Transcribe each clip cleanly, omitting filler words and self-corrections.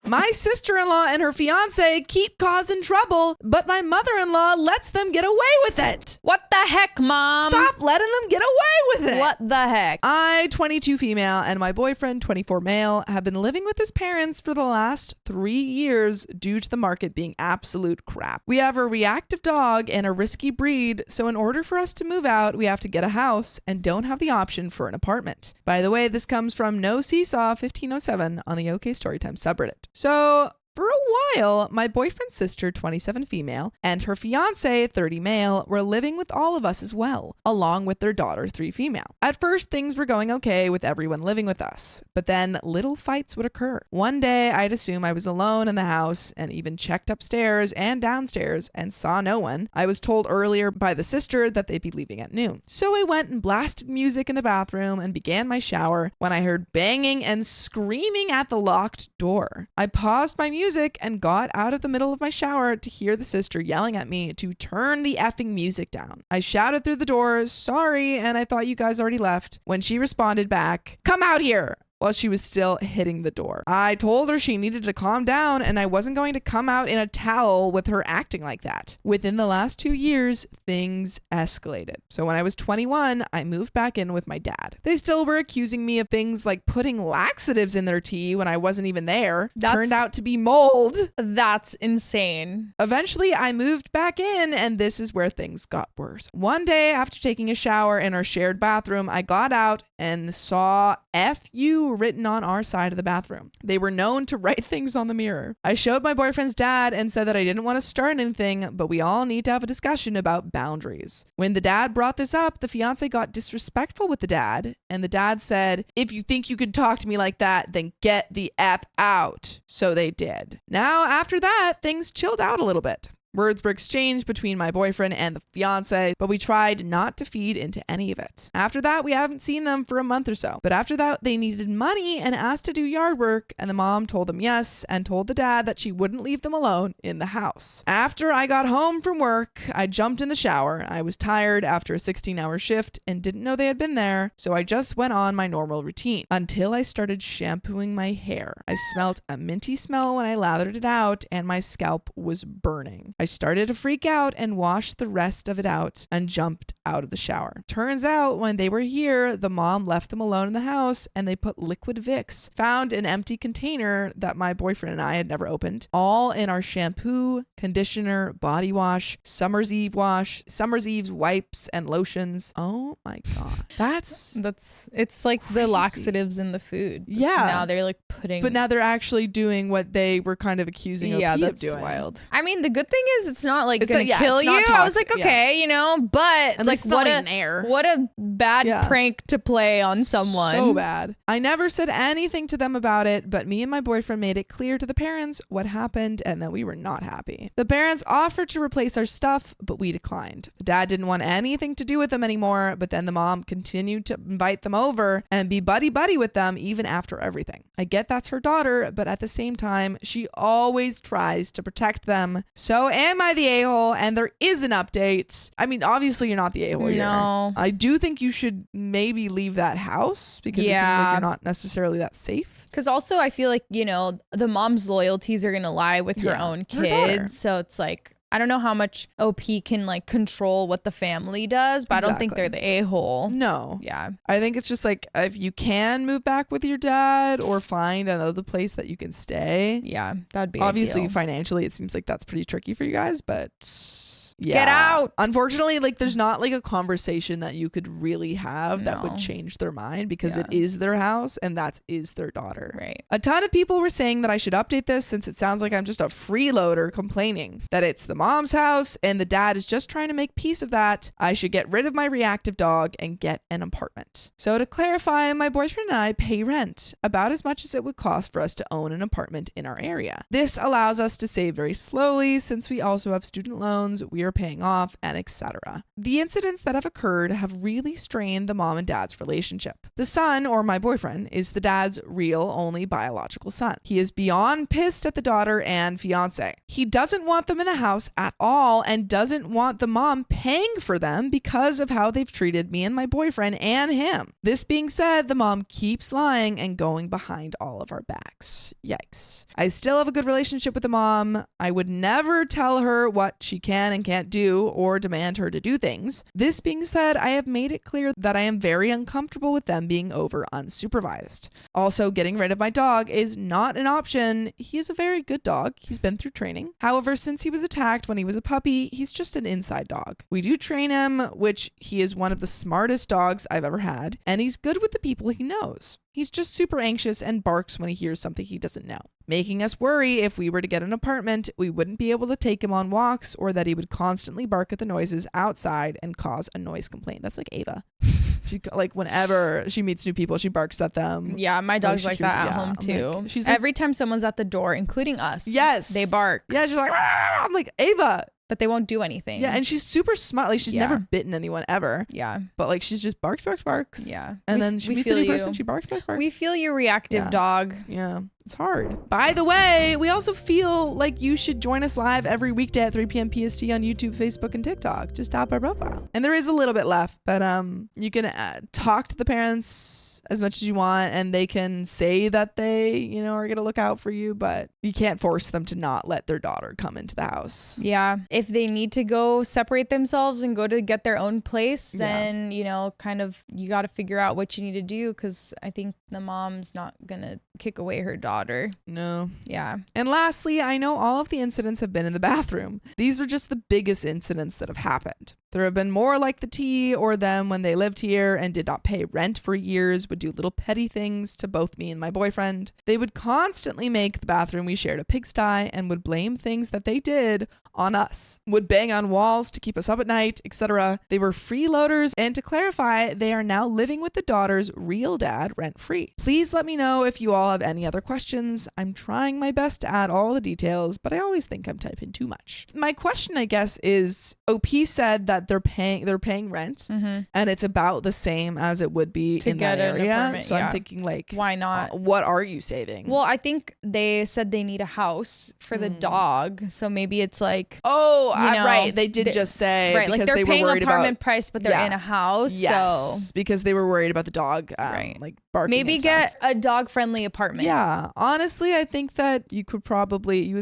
My sister-in-law and her fiance keep causing trouble, but my mother-in-law lets them get away with it. What the heck, Mom? Stop letting them get away with it. What the heck? I, 22 female, and my boyfriend, 24 male, have been living with his parents for the last 3 years due to the market being absolute crap. We have a reactive dog and a risky breed, so in order for us to move out, we have to get a house and don't have the option for an apartment. By the way, this comes from No Seesaw 1507 on the OK Storytime subreddit. So for a while, my boyfriend's sister, 27 female, and her fiance, 30 male, were living with all of us as well, along with their daughter, 3 female. At first, things were going okay with everyone living with us, but then little fights would occur. One day, I'd assume I was alone in the house and even checked upstairs and downstairs and saw no one. I was told earlier by the sister that they'd be leaving at noon. So I went and blasted music in the bathroom and began my shower when I heard banging and screaming at the locked door. I paused my music and got out of the middle of my shower to hear the sister yelling at me to turn the effing music down. I shouted through the door, "Sorry," and I thought you guys already left, when she responded back, "Come out here," while she was still hitting the door. I told her she needed to calm down and I wasn't going to come out in a towel with her acting like that. Within the last 2 years, things escalated. So when I was 21, I moved back in with my dad. They still were accusing me of things like putting laxatives in their tea when I wasn't even there. Turned out to be mold. That's insane. Eventually, I moved back in and this is where things got worse. One day after taking a shower in our shared bathroom, I got out and saw "F-U" written on our side of the bathroom. They were known to write things on the mirror. I showed my boyfriend's dad and said that I didn't want to start anything, but we all need to have a discussion about boundaries. When the dad brought this up, the fiance got disrespectful with the dad, and the dad said, "If you think you can talk to me like that, then get the F out." So they did. Now, after that, things chilled out a little bit. Words were exchanged between my boyfriend and the fiance, but we tried not to feed into any of it. After that, we haven't seen them for a month or so. But after that, they needed money and asked to do yard work, and the mom told them yes and told the dad that she wouldn't leave them alone in the house. After I got home from work, I jumped in the shower. I was tired after a 16-hour shift and didn't know they had been there, so I just went on my normal routine until I started shampooing my hair. I smelled a minty smell when I lathered it out, and my scalp was burning. I started to freak out and washed the rest of it out and jumped out of the shower. Turns out when they were here, the mom left them alone in the house and they put liquid Vicks, found an empty container that my boyfriend and I had never opened, all in our shampoo, conditioner, body wash, Summer's Eve wash, Summer's Eve's wipes and lotions. Oh my God. It's like crazy. The laxatives in the food. Yeah. Now they're like putting. But now they're actually doing what they were kind of accusing OP of doing. Wild. I mean, the good thing is it's not like It's gonna kill you. I was like, okay, you know, but and like what a bad prank to play on someone. So bad. I never said anything to them about it, but me and my boyfriend made it clear to the parents what happened and that we were not happy. The parents offered to replace our stuff, but we declined. The dad didn't want anything to do with them anymore, but then the mom continued to invite them over and be buddy-buddy with them even after everything. I get that's her daughter, but at the same time, she always tries to protect them. So am I the a-hole? And there is an update. I mean, obviously you're not the a-hole here. No. I do think you should maybe leave that house because it seems like you're not necessarily that safe. Because also I feel like, you know, the mom's loyalties are going to lie with her own kids. So it's like, I don't know how much OP can like control what the family does, but I don't think they're the a-hole. No. Yeah. I think it's just like if you can move back with your dad or find another place that you can stay. Yeah, that'd be obviously ideal. Financially it seems like that's pretty tricky for you guys, but yeah. Get out. Unfortunately, like there's not like a conversation that you could really have that would change their mind because it is their house and that is their daughter. Right. A ton of people were saying that I should update this since it sounds like I'm just a freeloader complaining that it's the mom's house and the dad is just trying to make peace of that. I should get rid of my reactive dog and get an apartment. So to clarify, my boyfriend and I pay rent about as much as it would cost for us to own an apartment in our area. This allows us to save very slowly since we also have student loans. We are are paying off, and etc. The incidents that have occurred have really strained the mom and dad's relationship. The son, or my boyfriend, is the dad's real only biological son. He is beyond pissed at the daughter and fiance. He doesn't want them in the house at all and doesn't want the mom paying for them because of how they've treated me and my boyfriend and him. This being said, the mom keeps lying and going behind all of our backs. Yikes. I still have a good relationship with the mom. I would never tell her what she can and can't do or demand her to do things. This being said, I have made it clear that I am very uncomfortable with them being over unsupervised. Also, getting rid of my dog is not an option. He is a very good dog. He's been through training. However, since he was attacked when he was a puppy, he's just an inside dog. We do train him, which he is one of the smartest dogs I've ever had, and he's good with the people he knows. He's just super anxious and barks when he hears something he doesn't know, making us worry if we were to get an apartment, we wouldn't be able to take him on walks, or that he would constantly bark at the noises outside and cause a noise complaint. That's like Ava. She, like, whenever she meets new people, she barks at them. Yeah, my dog's like that at home too. Like, she's like, every time someone's at the door, including us, yes, they bark. Yeah, she's like, "Arr!" I'm like, Ava. But they won't do anything. Yeah, and she's super smart. Like, she's never bitten anyone ever. Yeah. But like, she's just barks. Yeah. And then she meets a new person, she barks. We feel your reactive dog. Yeah. It's hard. By the way, we also feel like you should join us live every weekday at 3 p.m. PST on YouTube, Facebook, and TikTok. Just tap our profile. And there is a little bit left, but you can talk to the parents as much as you want, and they can say that they, you know, are going to look out for you, but you can't force them to not let their daughter come into the house. Yeah. If they need to go separate themselves and go to get their own place, then, you know, kind of, you got to figure out what you need to do, because I think the mom's not going to kick away her daughter. No. Yeah. And lastly, I know all of the incidents have been in the bathroom. These were just the biggest incidents that have happened. There have been more like the T or them when they lived here and did not pay rent for years, would do little petty things to both me and my boyfriend. They would constantly make the bathroom we shared a pigsty and would blame things that they did on us, would bang on walls to keep us up at night, etc. They were freeloaders, and to clarify, they are now living with the daughter's real dad rent-free. Please let me know if you all have any other questions. I'm trying my best to add all the details, but I always think I'm typing too much. My question, I guess, is OP said that they're paying rent, and it's about the same as it would be in that area. So I'm thinking, like, why not? What are you saving? Well, I think they said they need a house for the dog, so maybe it's like, right, they did just say, right, like they're paying apartment price, but they're in a house. Yes, so because they were worried about the dog, like barking. Maybe get a dog friendly apartment. Yeah, honestly, I think that you would probably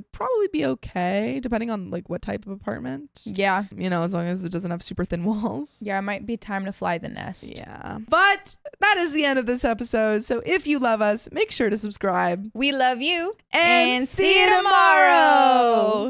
be okay depending on like what type of apartment. Yeah, you know, as long as it doesn't have super thin walls. Yeah, it might be time to fly the nest. Yeah, but that is the end of this episode. So if you love us, make sure to subscribe. We love you, and see you tomorrow.